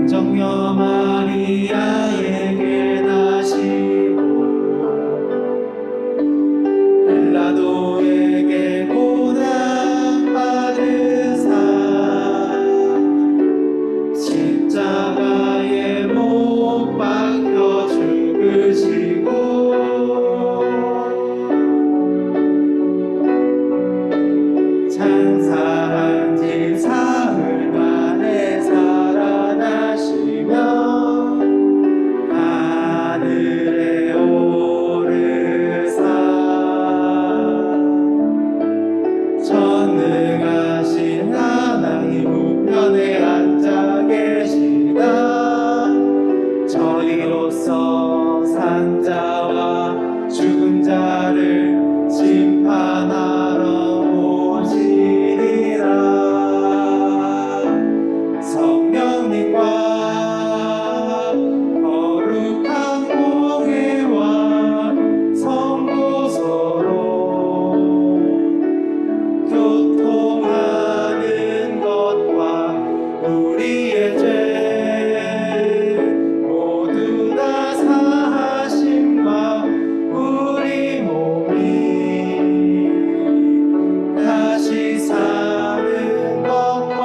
정녀 마리아에게 나시고 빌라도에게 고난받으사 십자가에 못 박혀 죽으시고 장사한 지 사흘 만에 살아나시며 하늘에 오르사 전능하신 하나님 우편에 앉아 계시다. 저리로서 산자와 죽은 자를 심판하러 오시리라. 성령님과 거룩한 공회와 성도서로 교통하는 것과 우리의 죄 모두 다 사하심과 우리 몸이 다시 사는 것과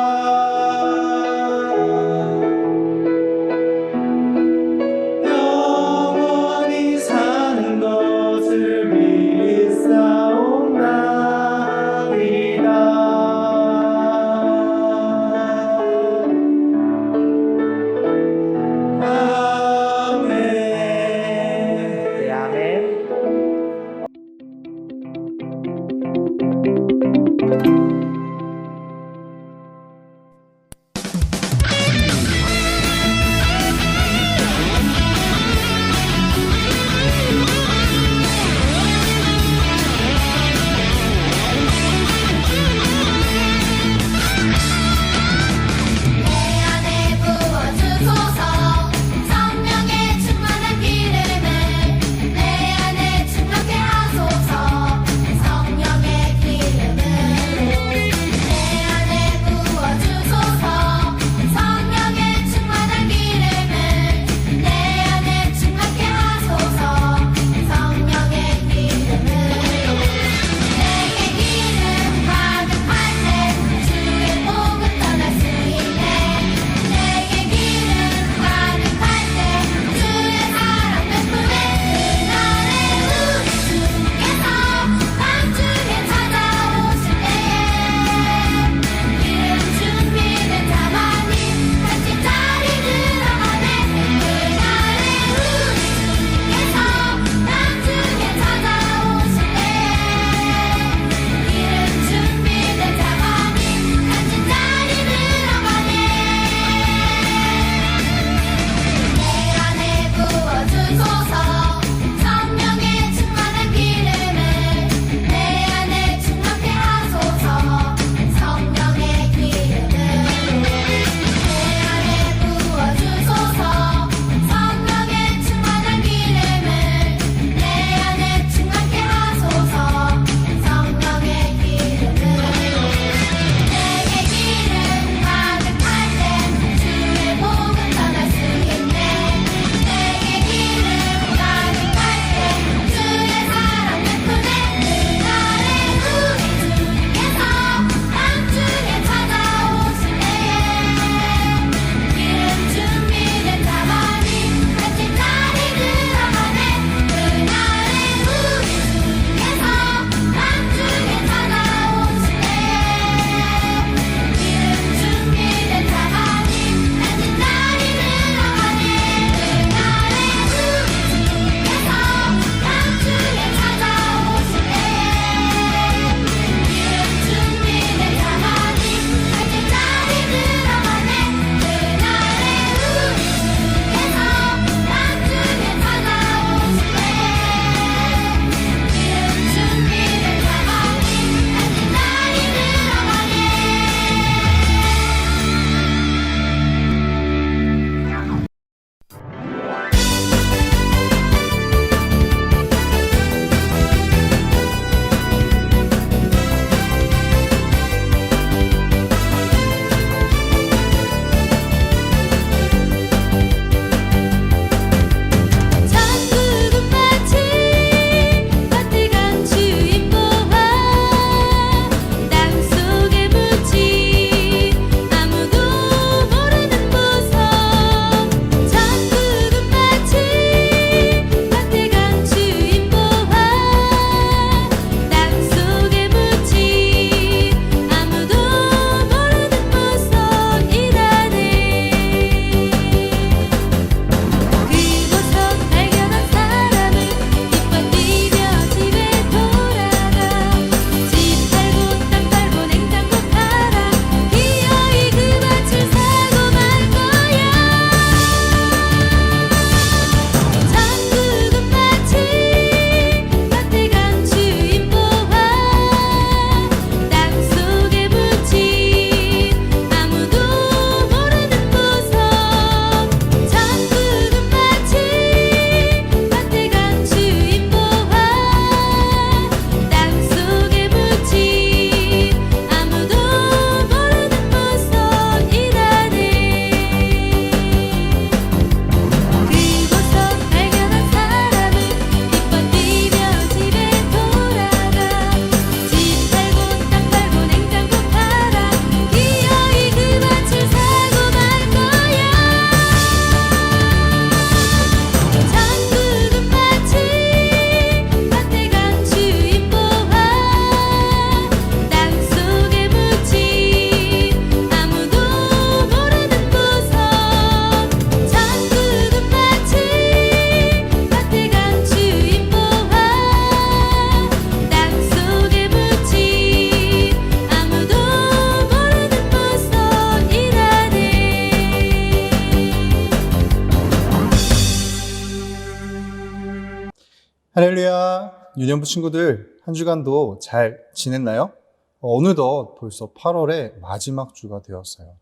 할렐루야, 유년부 친구들 한 주간도 잘 지냈나요? 어느덧 벌써 8월의 마지막 주가 되었어요.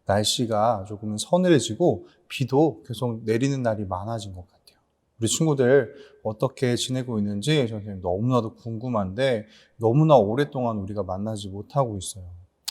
날씨가 조금 서늘해지고 비도 계속 내리는 날이 많아진 것 같아요. 우리 친구들 어떻게 지내고 있는지 저는 너무나도 궁금한데 너무나 오랫동안 우리가 만나지 못하고 있어요.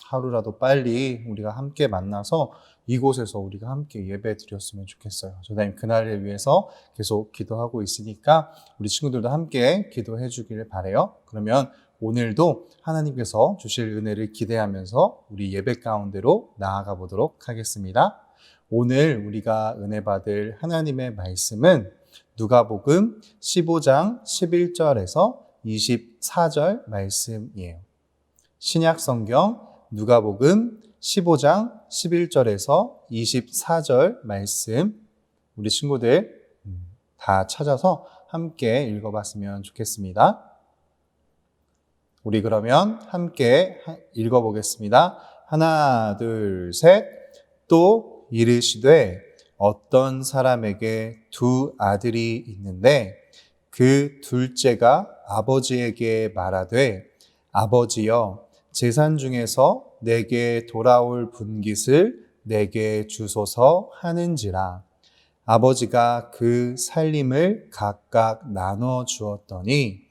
하루라도 빨리 우리가 함께 만나서 이곳에서 우리가 함께 예배 드렸으면 좋겠어요. 저는 그날을 위해서 계속 기도하고 있으니까 우리 친구들도 함께 기도해 주길 바라요. 그러면 오늘도 하나님께서 주실 은혜를 기대하면서 우리 예배 가운데로 나아가 보도록 하겠습니다. 오늘 우리가 은혜 받을 하나님의 말씀은 누가복음 15장 11절에서 24절 말씀이에요. 신약 성경 누가복음 15장 11절에서 24절 말씀 우리 친구들 다 찾아서 함께 읽어봤으면 좋겠습니다. 우리 그러면 함께 읽어보겠습니다. 하나, 둘, 셋. 또 이르시되 어떤 사람에게 두 아들이 있는데 그 둘째가 아버지에게 말하되 아버지여 재산 중에서 내게 돌아올 분깃을 내게 주소서 하는지라. 아버지가 그 살림을 각각 나눠 주었더니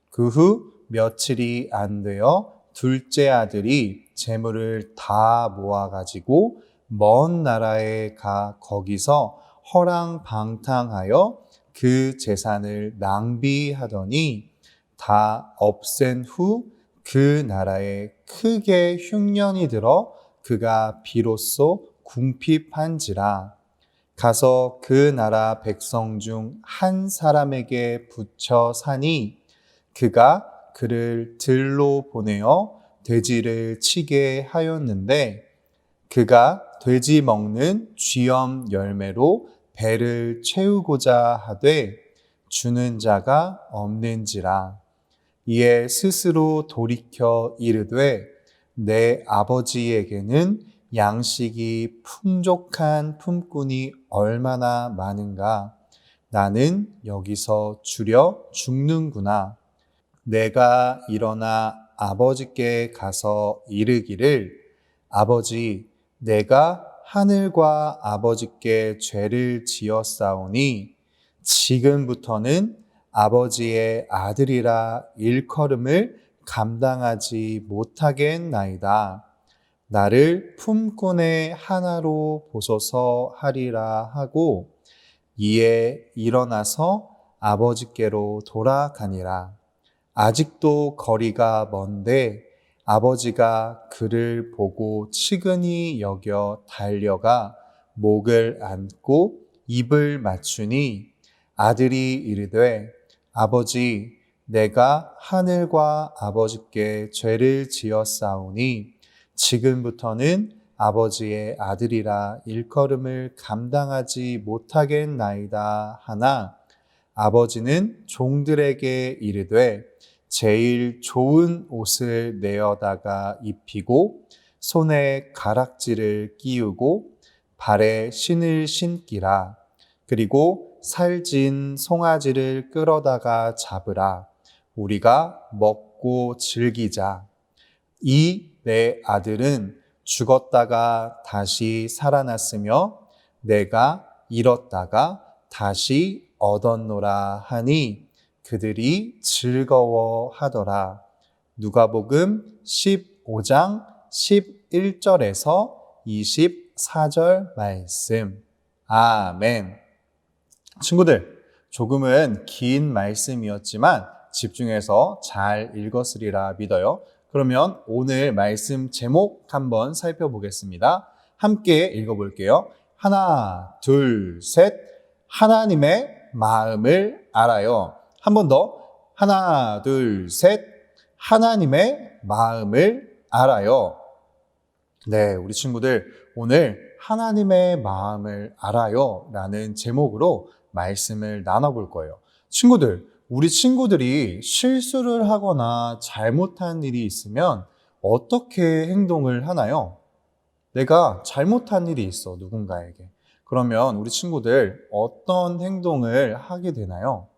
그 후 며칠이 안 되어 둘째 아들이 재물을 다 모아가지고 먼 나라에 가 거기서 허랑방탕하여 그 재산을 낭비하더니 다 없앤 후 그 나라에 크게 흉년이 들어 그가 비로소 궁핍한지라. 가서 그 나라 백성 중 한 사람에게 붙여 사니 그가 그를 들로 보내어 돼지를 치게 하였는데 그가 돼지 먹는 쥐엄 열매로 배를 채우고자 하되 주는 자가 없는지라. 이에 스스로 돌이켜 이르되 내 아버지에게는 양식이 풍족한 품꾼이 얼마나 많은가. 나는 여기서 주려 죽는구나. 내가 일어나 아버지께 가서 이르기를 아버지 내가 하늘과 아버지께 죄를 지었사오니 지금부터는 아버지의 아들이라 일컬음을 감당하지 못하겠나이다. 나를 품꾼의 하나로 보소서 하리라 하고 이에 일어나서 아버지께로 돌아가니라. 아직도 거리가 먼데 아버지가 그를 보고 측은히 여겨 달려가 목을 안고 입을 맞추니 아들이 이르되 아버지 내가 하늘과 아버지께 죄를 지었사오니 지금부터는 아버지의 아들이라 일컬음을 감당하지 못하겠나이다 하나 아버지는 종들에게 이르되 제일 좋은 옷을 내어다가 입히고 손에 가락지를 끼우고 발에 신을 신기라. 그리고 살진 송아지를 끌어다가 잡으라. 우리가 먹고 즐기자. 이 내 아들은 죽었다가 다시 살아났으며 내가 잃었다가 다시 얻었노라 하니 그들이 즐거워하더라. 누가복음 15장 11절에서 24절 말씀. 아멘. 친구들, 조금은 긴 말씀이었지만 집중해서 잘 읽었으리라 믿어요. 그러면 오늘 말씀 제목 한번 살펴보겠습니다. 함께 읽어볼게요. 하나, 둘, 셋. 하나님의 마음을 알아요. 한 번 더. 하나, 둘, 셋. 하나님의 마음을 알아요. 네, 우리 친구들 오늘 하나님의 마음을 알아요 라는 제목으로 말씀을 나눠볼 거예요. 친구들, 우리 친구들이 실수를 하거나 잘못한 일이 있으면 어떻게 행동을 하나요? 내가 잘못한 일이 있어, 누군가에게. 그러면 우리 친구들 어떤 행동을 하게 되나요?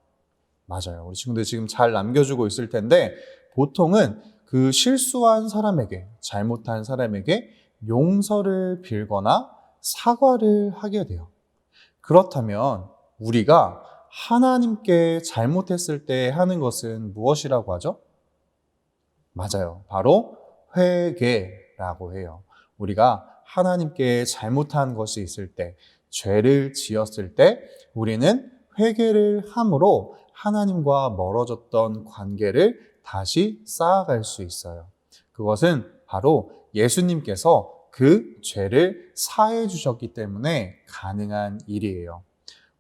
맞아요. 우리 친구들 지금 잘 남겨주고 있을 텐데 보통은 그 실수한 사람에게, 잘못한 사람에게 용서를 빌거나 사과를 하게 돼요. 그렇다면 우리가 하나님께 잘못했을 때 하는 것은 무엇이라고 하죠? 맞아요. 바로 회개라고 해요. 우리가 하나님께 잘못한 것이 있을 때, 죄를 지었을 때 우리는 회개를 함으로 하나님과 멀어졌던 관계를 다시 쌓아갈 수 있어요. 그것은 바로 예수님께서 그 죄를 사해 주셨기 때문에 가능한 일이에요.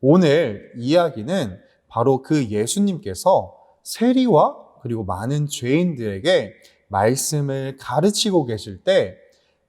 오늘 이야기는 바로 그 예수님께서 세리와 그리고 많은 죄인들에게 말씀을 가르치고 계실 때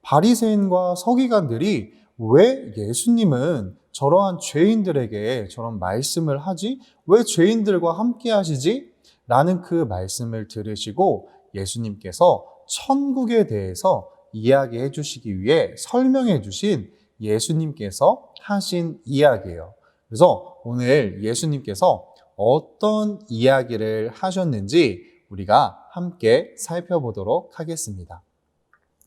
바리새인과 서기관들이 왜 예수님은 저러한 죄인들에게 저런 말씀을 하지? 왜 죄인들과 함께 하시지? 라는 그 말씀을 들으시고 예수님께서 천국에 대해서 이야기해 주시기 위해 설명해 주신 예수님께서 하신 이야기예요. 그래서 오늘 예수님께서 어떤 이야기를 하셨는지 우리가 함께 살펴보도록 하겠습니다.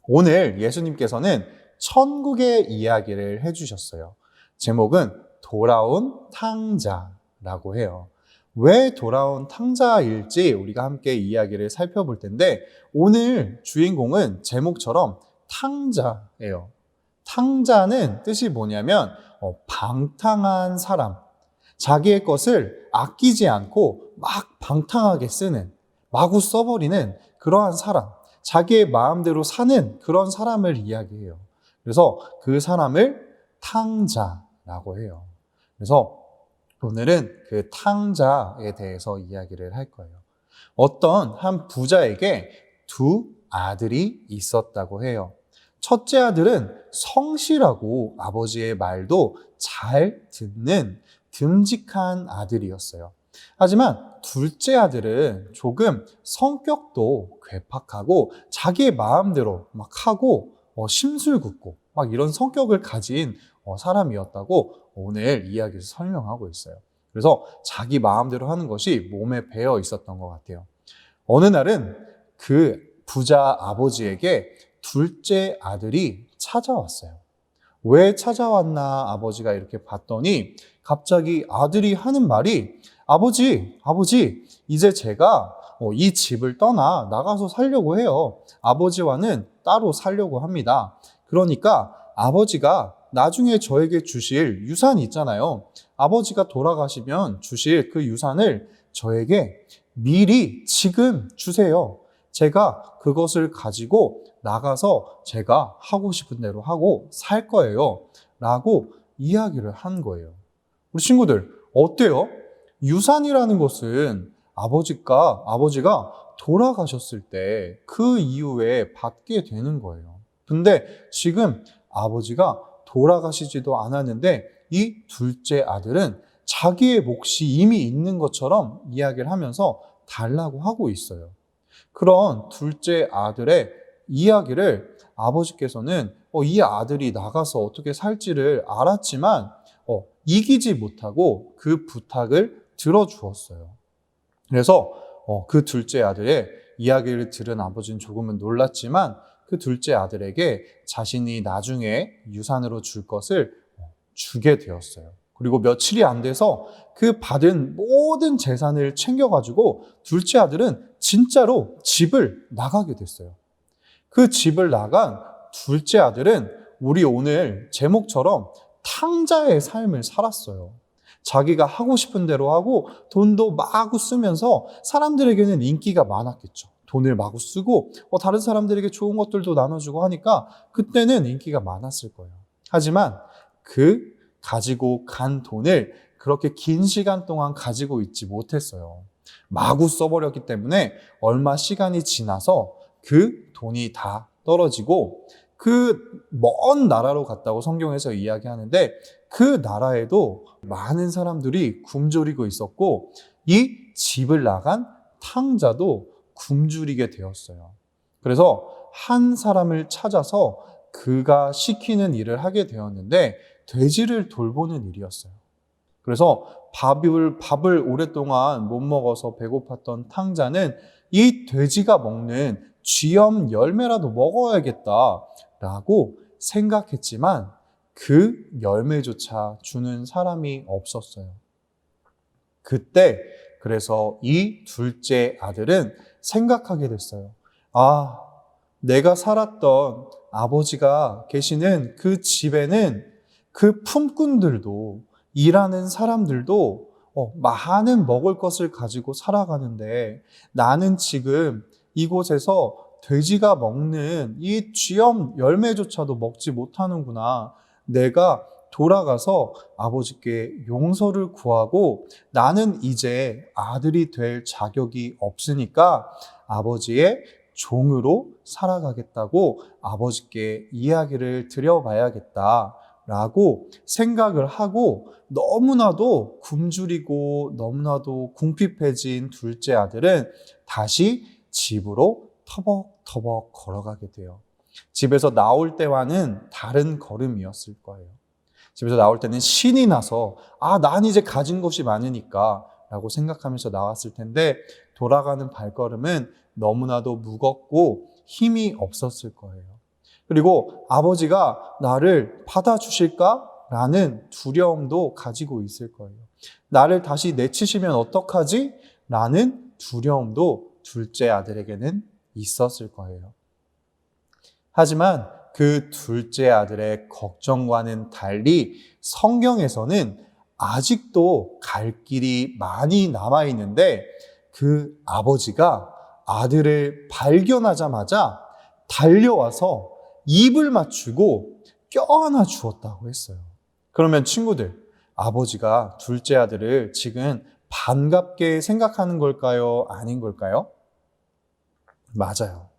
오늘 예수님께서는 천국의 이야기를 해주셨어요. 제목은 돌아온 탕자라고 해요. 왜 돌아온 탕자일지 우리가 함께 이야기를 살펴볼 텐데 오늘 주인공은 제목처럼 탕자예요. 탕자는 뜻이 뭐냐면 방탕한 사람, 자기의 것을 아끼지 않고 막 방탕하게 쓰는, 마구 써버리는 그러한 사람, 자기의 마음대로 사는 그런 사람을 이야기해요. 그래서 그 사람을 탕자라고 해요. 그래서 오늘은 그 탕자에 대해서 이야기를 할 거예요. 어떤 한 부자에게 두 아들이 있었다고 해요. 첫째 아들은 성실하고 아버지의 말도 잘 듣는 듬직한 아들이었어요. 하지만 둘째 아들은 조금 성격도 괴팍하고 자기의 마음대로 막 하고 심술궂고 막 이런 성격을 가진 사람이었다고 오늘 이야기에서 설명하고 있어요. 그래서 자기 마음대로 하는 것이 몸에 배어 있었던 것 같아요. 어느 날은 그 부자 아버지에게 둘째 아들이 찾아왔어요. 왜 찾아왔나 아버지가 이렇게 봤더니 갑자기 아들이 하는 말이 아버지, 이제 제가 이 집을 떠나 나가서 살려고 해요. 아버지와는 따로 살려고 합니다. 그러니까 아버지가 나중에 저에게 주실 유산이 있잖아요. 아버지가 돌아가시면 주실 그 유산을 저에게 미리 지금 주세요. 제가 그것을 가지고 나가서 제가 하고 싶은 대로 하고 살 거예요. 라고 이야기를 한 거예요. 우리 친구들, 어때요? 유산이라는 것은 아버지가 돌아가셨을 때 그 이후에 받게 되는 거예요. 근데 지금 아버지가 돌아가시지도 않았는데 이 둘째 아들은 자기의 몫이 이미 있는 것처럼 이야기를 하면서 달라고 하고 있어요. 그런 둘째 아들의 이야기를 아버지께서는 이 아들이 나가서 어떻게 살지를 알았지만 이기지 못하고 그 부탁을 들어주었어요. 그래서 그 둘째 아들의 이야기를 들은 아버지는 조금은 놀랐지만 그 둘째 아들에게 자신이 나중에 유산으로 줄 것을 주게 되었어요. 그리고 며칠이 안 돼서 그 받은 모든 재산을 챙겨가지고 둘째 아들은 진짜로 집을 나가게 됐어요. 그 집을 나간 둘째 아들은 우리 오늘 제목처럼 탕자의 삶을 살았어요. 자기가 하고 싶은 대로 하고 돈도 마구 쓰면서 사람들에게는 인기가 많았겠죠. 돈을 마구 쓰고 다른 사람들에게 좋은 것들도 나눠주고 하니까 그때는 인기가 많았을 거예요. 하지만 그 가지고 간 돈을 그렇게 긴 시간 동안 가지고 있지 못했어요. 마구 써버렸기 때문에 얼마 시간이 지나서 그 돈이 다 떨어지고 그 먼 나라로 갔다고 성경에서 이야기하는데 그 나라에도 많은 사람들이 굶주리고 있었고 이 집을 나간 탕자도 굶주리게 되었어요. 그래서 한 사람을 찾아서 그가 시키는 일을 하게 되었는데 돼지를 돌보는 일이었어요. 그래서 밥을 오랫동안 못 먹어서 배고팠던 탕자는 이 돼지가 먹는 쥐염 열매라도 먹어야겠다라고 생각했지만 그 열매조차 주는 사람이 없었어요. 그때 그래서 이 둘째 아들은 생각하게 됐어요. 아, 내가 살았던 아버지가 계시는 그 집에는 그 품꾼들도 일하는 사람들도 많은 먹을 것을 가지고 살아가는데 나는 지금 이곳에서 돼지가 먹는 이 쥐염 열매조차도 먹지 못하는구나. 내가 돌아가서 아버지께 용서를 구하고 나는 이제 아들이 될 자격이 없으니까 아버지의 종으로 살아가겠다고 아버지께 이야기를 드려봐야겠다라고 생각을 하고 너무나도 굶주리고 너무나도 궁핍해진 둘째 아들은 다시 집으로 터벅터벅 걸어가게 돼요. 집에서 나올 때와는 다른 걸음이었을 거예요. 집에서 나올 때는 신이 나서 난 이제 가진 것이 많으니까 라고 생각하면서 나왔을 텐데 돌아가는 발걸음은 너무나도 무겁고 힘이 없었을 거예요. 그리고 아버지가 나를 받아주실까? 라는 두려움도 가지고 있을 거예요. 나를 다시 내치시면 어떡하지? 라는 두려움도 둘째 아들에게는 있었을 거예요. 하지만 그 둘째 아들의 걱정과는 달리 성경에서는 아직도 갈 길이 많이 남아있는데 그 아버지가 아들을 발견하자마자 달려와서 입을 맞추고 껴안아 주었다고 했어요. 그러면 친구들, 아버지가 둘째 아들을 지금 반갑게 생각하는 걸까요? 아닌 걸까요? 맞아요.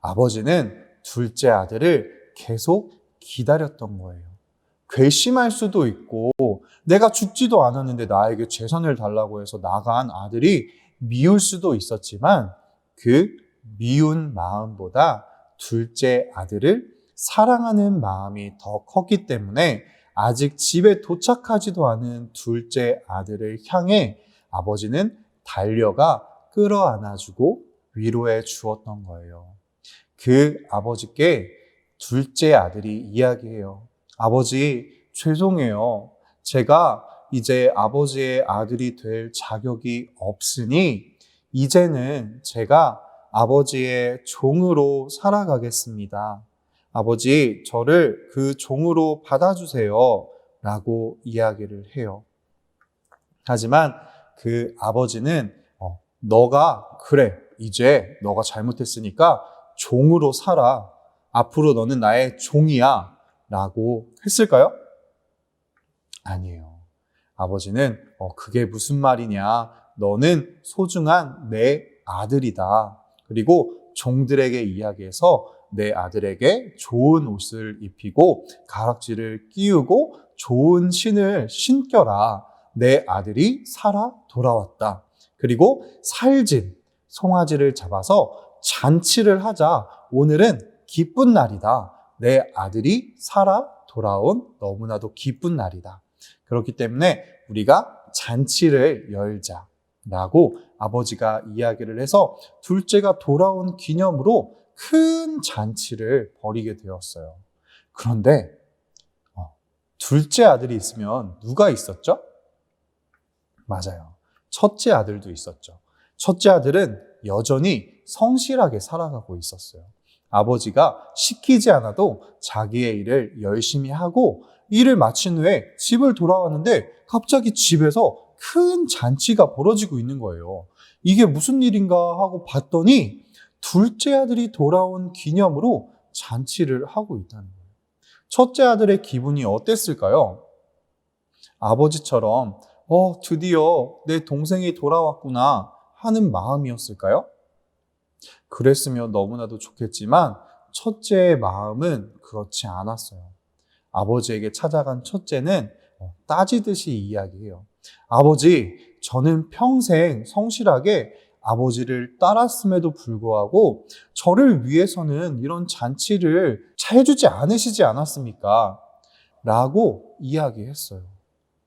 아버지는 둘째 아들을 계속 기다렸던 거예요. 괘씸할 수도 있고 내가 죽지도 않았는데 나에게 재산을 달라고 해서 나간 아들이 미울 수도 있었지만 그 미운 마음보다 둘째 아들을 사랑하는 마음이 더 컸기 때문에 아직 집에 도착하지도 않은 둘째 아들을 향해 아버지는 달려가 끌어안아주고 위로해 주었던 거예요. 그 아버지께 둘째 아들이 이야기해요. 아버지, 죄송해요. 제가 이제 아버지의 아들이 될 자격이 없으니 이제는 제가 아버지의 종으로 살아가겠습니다. 아버지, 저를 그 종으로 받아주세요. 라고 이야기를 해요. 하지만 그 아버지는 그래, 이제 너가 잘못했으니까 종으로 살아. 앞으로 너는 나의 종이야. 라고 했을까요? 아니에요. 아버지는 그게 무슨 말이냐. 너는 소중한 내 아들이다. 그리고 종들에게 이야기해서 내 아들에게 좋은 옷을 입히고 가락지를 끼우고 좋은 신을 신겨라. 내 아들이 살아 돌아왔다. 그리고 살진 송아지를 잡아서 잔치를 하자. 오늘은 기쁜 날이다. 내 아들이 살아 돌아온 너무나도 기쁜 날이다. 그렇기 때문에 우리가 잔치를 열자라고 아버지가 이야기를 해서 둘째가 돌아온 기념으로 큰 잔치를 벌이게 되었어요. 그런데 둘째 아들이 있으면 누가 있었죠? 맞아요. 첫째 아들도 있었죠. 첫째 아들은 여전히 성실하게 살아가고 있었어요. 아버지가 시키지 않아도 자기의 일을 열심히 하고 일을 마친 후에 집을 돌아왔는데 갑자기 집에서 큰 잔치가 벌어지고 있는 거예요. 이게 무슨 일인가 하고 봤더니 둘째 아들이 돌아온 기념으로 잔치를 하고 있다는 거예요. 첫째 아들의 기분이 어땠을까요? 아버지처럼 드디어 내 동생이 돌아왔구나 하는 마음이었을까요? 그랬으면 너무나도 좋겠지만 첫째의 마음은 그렇지 않았어요. 아버지에게 찾아간 첫째는 따지듯이 이야기해요. 아버지, 저는 평생 성실하게 아버지를 따랐음에도 불구하고 저를 위해서는 이런 잔치를 해주지 않으시지 않았습니까? 라고 이야기했어요.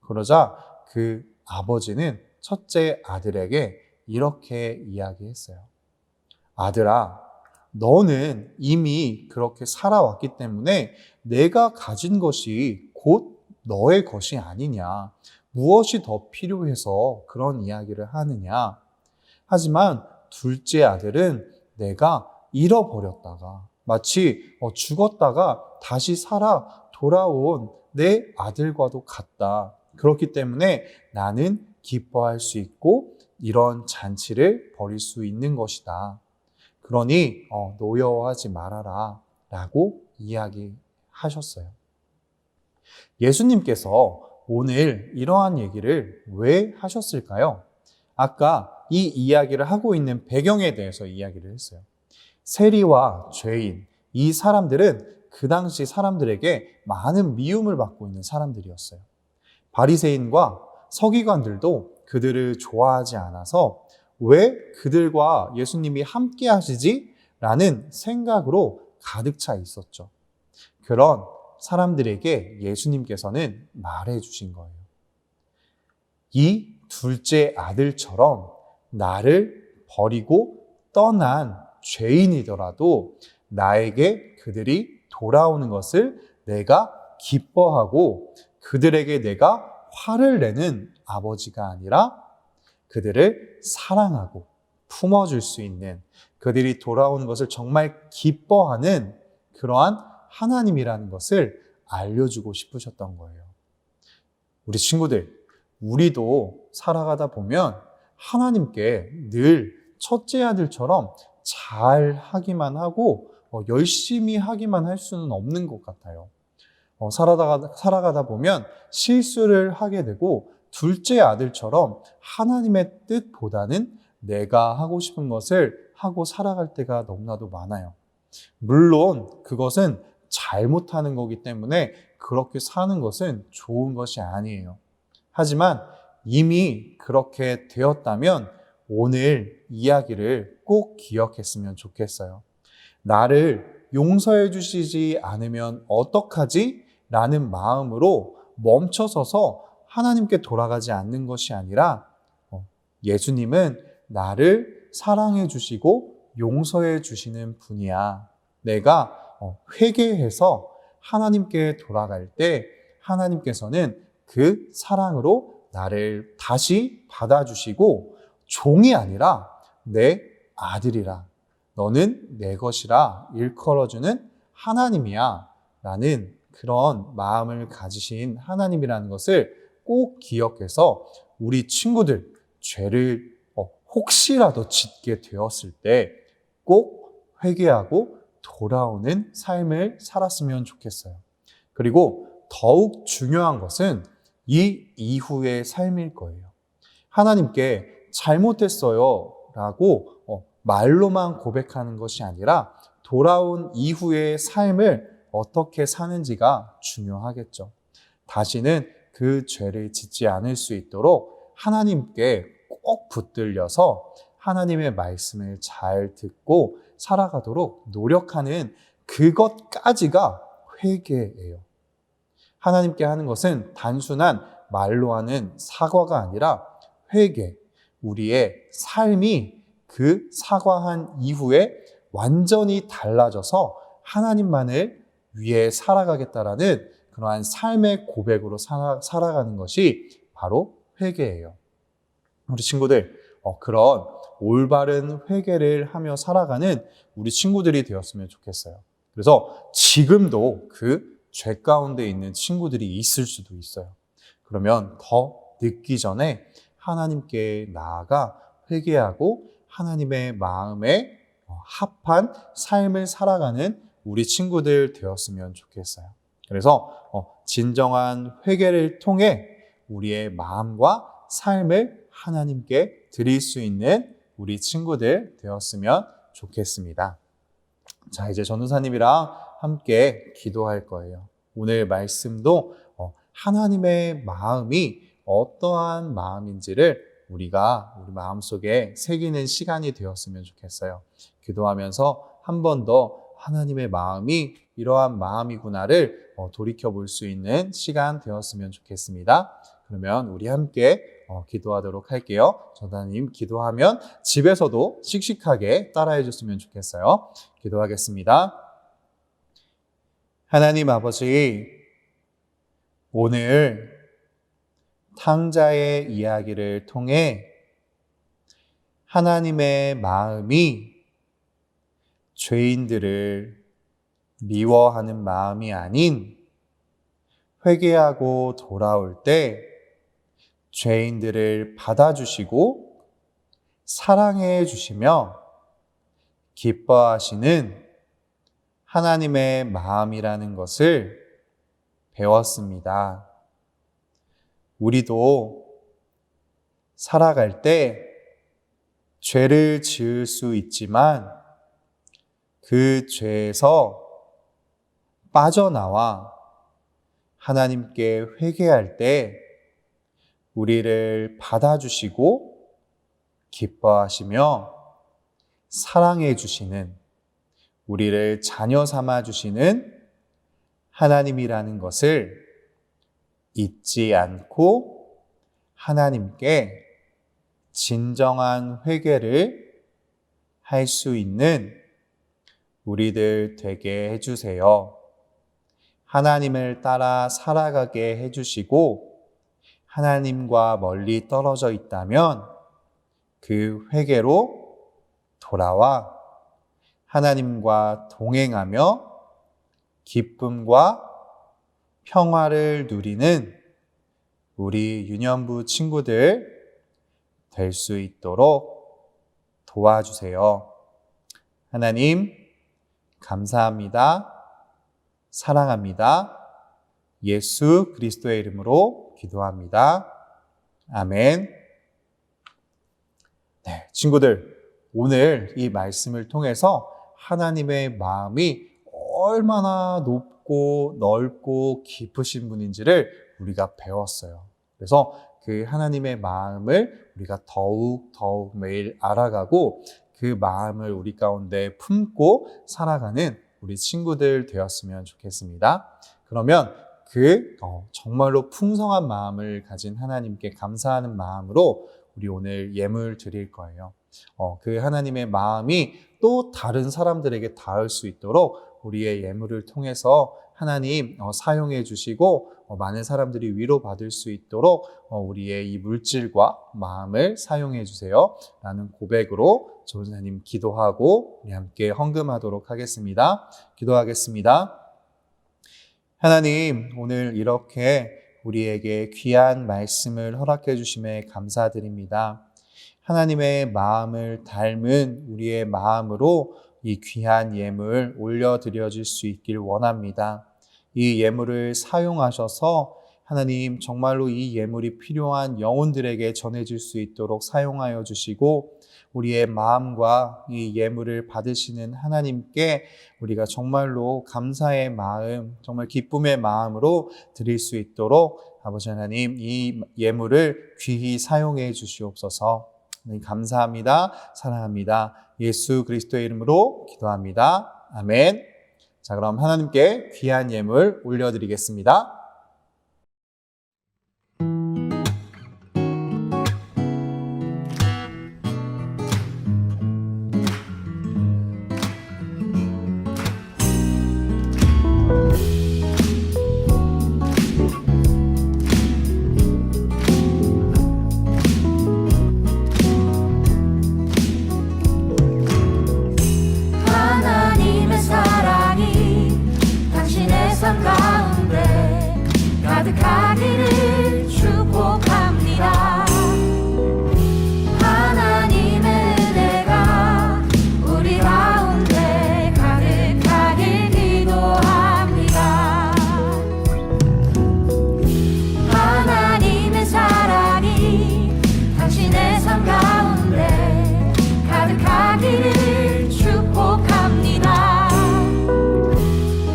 그러자 그 아버지는 첫째 아들에게 이렇게 이야기했어요. 아들아, 너는 이미 그렇게 살아왔기 때문에 내가 가진 것이 곧 너의 것이 아니냐. 무엇이 더 필요해서 그런 이야기를 하느냐. 하지만 둘째 아들은 내가 잃어버렸다가 마치 죽었다가 다시 살아 돌아온 내 아들과도 같다. 그렇기 때문에 나는 기뻐할 수 있고 이런 잔치를 벌일 수 있는 것이다. 그러니 노여워하지 말아라 라고 이야기하셨어요. 예수님께서 오늘 이러한 얘기를 왜 하셨을까요? 아까 이 이야기를 하고 있는 배경에 대해서 이야기를 했어요. 세리와 죄인, 이 사람들은 그 당시 사람들에게 많은 미움을 받고 있는 사람들이었어요. 바리새인과 서기관들도 그들을 좋아하지 않아서 왜 그들과 예수님이 함께 하시지? 라는 생각으로 가득 차 있었죠. 그런 사람들에게 예수님께서는 말해 주신 거예요. 이 둘째 아들처럼 나를 버리고 떠난 죄인이더라도 나에게 그들이 돌아오는 것을 내가 기뻐하고 그들에게 내가 화를 내는 아버지가 아니라 그들을 사랑하고 품어줄 수 있는, 그들이 돌아오는 것을 정말 기뻐하는 그러한 하나님이라는 것을 알려주고 싶으셨던 거예요. 우리 친구들, 우리도 살아가다 보면 하나님께 늘 첫째 아들처럼 잘 하기만 하고 열심히 하기만 할 수는 없는 것 같아요. 살아가다 보면 실수를 하게 되고 둘째 아들처럼 하나님의 뜻보다는 내가 하고 싶은 것을 하고 살아갈 때가 너무나도 많아요. 물론 그것은 잘못하는 거기 때문에 그렇게 사는 것은 좋은 것이 아니에요. 하지만 이미 그렇게 되었다면 오늘 이야기를 꼭 기억했으면 좋겠어요. 나를 용서해 주시지 않으면 어떡하지? 라는 마음으로 멈춰서서 하나님께 돌아가지 않는 것이 아니라 예수님은 나를 사랑해 주시고 용서해 주시는 분이야. 내가 회개해서 하나님께 돌아갈 때 하나님께서는 그 사랑으로 나를 다시 받아주시고 종이 아니라 내 아들이라, 너는 내 것이라 일컬어주는 하나님이야 라는 그런 마음을 가지신 하나님이라는 것을 꼭 기억해서 우리 친구들 죄를 혹시라도 짓게 되었을 때 꼭 회개하고 돌아오는 삶을 살았으면 좋겠어요. 그리고 더욱 중요한 것은 이 이후의 삶일 거예요. 하나님께 잘못했어요 라고 말로만 고백하는 것이 아니라 돌아온 이후의 삶을 어떻게 사는지가 중요하겠죠. 다시는 그 죄를 짓지 않을 수 있도록 하나님께 꼭 붙들려서 하나님의 말씀을 잘 듣고 살아가도록 노력하는 그것까지가 회개예요. 하나님께 하는 것은 단순한 말로 하는 사과가 아니라 회개, 우리의 삶이 그 사과한 이후에 완전히 달라져서 하나님만을 위해 살아가겠다라는 그러한 삶의 고백으로 살아가는 것이 바로 회개예요. 우리 친구들, 그런 올바른 회개를 하며 살아가는 우리 친구들이 되었으면 좋겠어요. 그래서 지금도 그 죄 가운데 있는 친구들이 있을 수도 있어요. 그러면 더 늦기 전에 하나님께 나아가 회개하고 하나님의 마음에 합한 삶을 살아가는 우리 친구들 되었으면 좋겠어요. 그래서 진정한 회개를 통해 우리의 마음과 삶을 하나님께 드릴 수 있는 우리 친구들 되었으면 좋겠습니다. 자, 이제 전도사님이랑 함께 기도할 거예요. 오늘 말씀도 하나님의 마음이 어떠한 마음인지를 우리가 우리 마음속에 새기는 시간이 되었으면 좋겠어요. 기도하면서 한 번 더 하나님의 마음이 이러한 마음이구나를 돌이켜 볼 수 있는 시간 되었으면 좋겠습니다. 그러면 우리 함께 기도하도록 할게요. 전도사님 기도하면 집에서도 씩씩하게 따라해 줬으면 좋겠어요. 기도하겠습니다. 하나님 아버지, 오늘 탕자의 이야기를 통해 하나님의 마음이 죄인들을 미워하는 마음이 아닌 회개하고 돌아올 때 죄인들을 받아주시고 사랑해 주시며 기뻐하시는 하나님의 마음이라는 것을 배웠습니다. 우리도 살아갈 때 죄를 지을 수 있지만 그 죄에서 빠져나와 하나님께 회개할 때 우리를 받아주시고 기뻐하시며 사랑해 주시는, 우리를 자녀 삼아 주시는 하나님이라는 것을 잊지 않고 하나님께 진정한 회개를 할 수 있는 우리들 되게 해주세요. 하나님을 따라 살아가게 해주시고 하나님과 멀리 떨어져 있다면 그 회개로 돌아와 하나님과 동행하며 기쁨과 평화를 누리는 우리 유년부 친구들 될 수 있도록 도와주세요. 하나님, 감사합니다. 사랑합니다. 예수 그리스도의 이름으로 기도합니다. 아멘. 네, 친구들, 오늘 이 말씀을 통해서 하나님의 마음이 얼마나 높고 넓고 깊으신 분인지를 우리가 배웠어요. 그래서 그 하나님의 마음을 우리가 더욱 매일 알아가고 그 마음을 우리 가운데 품고 살아가는 우리 친구들 되었으면 좋겠습니다. 그러면 그 정말로 풍성한 마음을 가진 하나님께 감사하는 마음으로 우리 오늘 예물 드릴 거예요. 그 하나님의 마음이 또 다른 사람들에게 닿을 수 있도록 우리의 예물을 통해서 하나님 사용해 주시고 많은 사람들이 위로받을 수 있도록 우리의 이 물질과 마음을 사용해 주세요 라는 고백으로 전도사님 기도하고 우리 함께 헌금하도록 하겠습니다. 기도하겠습니다. 하나님, 오늘 이렇게 우리에게 귀한 말씀을 허락해 주심에 감사드립니다. 하나님의 마음을 닮은 우리의 마음으로 이 귀한 예물 올려드려질 수 있길 원합니다. 이 예물을 사용하셔서 하나님 정말로 이 예물이 필요한 영혼들에게 전해질 수 있도록 사용하여 주시고 우리의 마음과 이 예물을 받으시는 하나님께 우리가 정말로 감사의 마음, 정말 기쁨의 마음으로 드릴 수 있도록 아버지 하나님 이 예물을 귀히 사용해 주시옵소서. 감사합니다. 사랑합니다. 예수 그리스도의 이름으로 기도합니다. 아멘. 자, 그럼 하나님께 귀한 예물 올려드리겠습니다. 가득하기를 축복합니다. 하나님의 은혜가 우리 가운데 가득하길 기도합니다. 하나님의 사랑이 당신의 삶 가운데 가득하기를 축복합니다.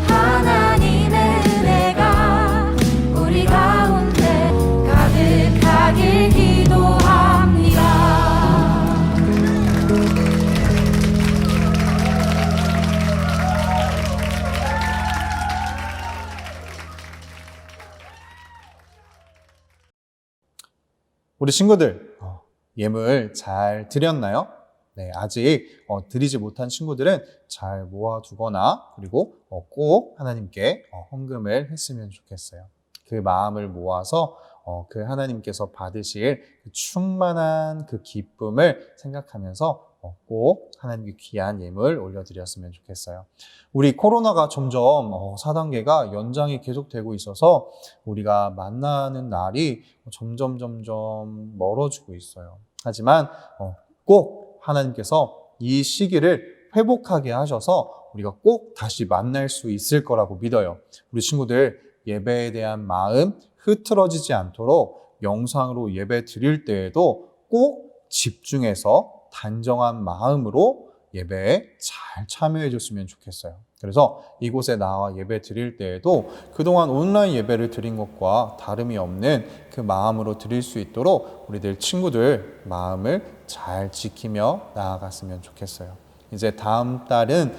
하나님의 은혜가 우리 가운데 우리 친구들, 예물 잘 드렸나요? 네, 아직 드리지 못한 친구들은 잘 모아두거나 그리고 꼭 하나님께 헌금을 했으면 좋겠어요. 그 마음을 모아서 그 하나님께서 받으실 그 충만한 그 기쁨을 생각하면서 꼭 하나님께 귀한 예물 올려드렸으면 좋겠어요. 우리 코로나가 점점 4단계가 연장이 계속되고 있어서 우리가 만나는 날이 점점 멀어지고 있어요. 하지만 꼭 하나님께서 이 시기를 회복하게 하셔서 우리가 꼭 다시 만날 수 있을 거라고 믿어요. 우리 친구들 예배에 대한 마음 흐트러지지 않도록 영상으로 예배 드릴 때에도 꼭 집중해서 단정한 마음으로 예배에 잘 참여해 줬으면 좋겠어요. 그래서 이곳에 나와 예배 드릴 때에도 그동안 온라인 예배를 드린 것과 다름이 없는 그 마음으로 드릴 수 있도록 우리들 친구들 마음을 잘 지키며 나아갔으면 좋겠어요. 이제 다음 달은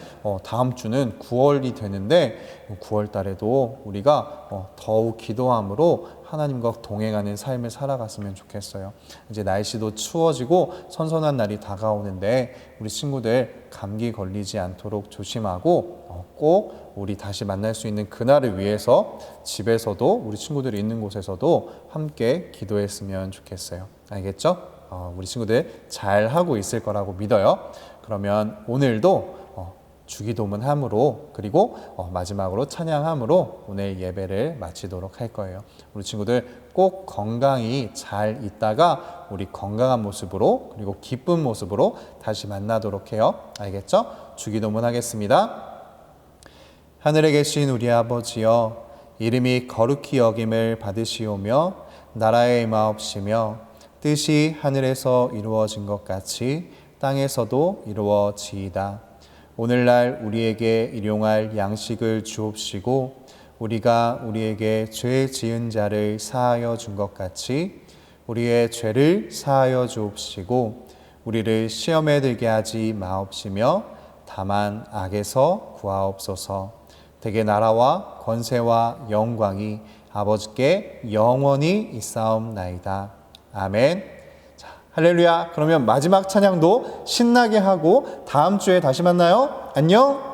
다음 주는 9월이 되는데 9월 달에도 우리가 더욱 기도함으로 하나님과 동행하는 삶을 살아갔으면 좋겠어요. 이제 날씨도 추워지고 선선한 날이 다가오는데 우리 친구들 감기 걸리지 않도록 조심하고 꼭 우리 다시 만날 수 있는 그날을 위해서 집에서도 우리 친구들이 있는 곳에서도 함께 기도했으면 좋겠어요. 알겠죠? 우리 친구들 잘 하고 있을 거라고 믿어요. 그러면 오늘도 주기도문함으로 그리고 마지막으로 찬양함으로 오늘 예배를 마치도록 할 거예요. 우리 친구들 꼭 건강히 잘 있다가 우리 건강한 모습으로 그리고 기쁜 모습으로 다시 만나도록 해요. 알겠죠? 주기도문 하겠습니다. 하늘에 계신 우리 아버지여, 이름이 거룩히 여김을 받으시오며 나라의 임하옵시며 뜻이 하늘에서 이루어진 것 같이 땅에서도 이루어지이다. 오늘날 우리에게 일용할 양식을 주옵시고 우리가 우리에게 죄 지은 자를 사하여 준 것 같이 우리의 죄를 사하여 주옵시고 우리를 시험에 들게 하지 마옵시며 다만 악에서 구하옵소서. 대개 나라와 권세와 영광이 아버지께 영원히 있사옵나이다. 아멘. 자, 할렐루야. 그러면 마지막 찬양도 신나게 하고 다음 주에 다시 만나요. 안녕.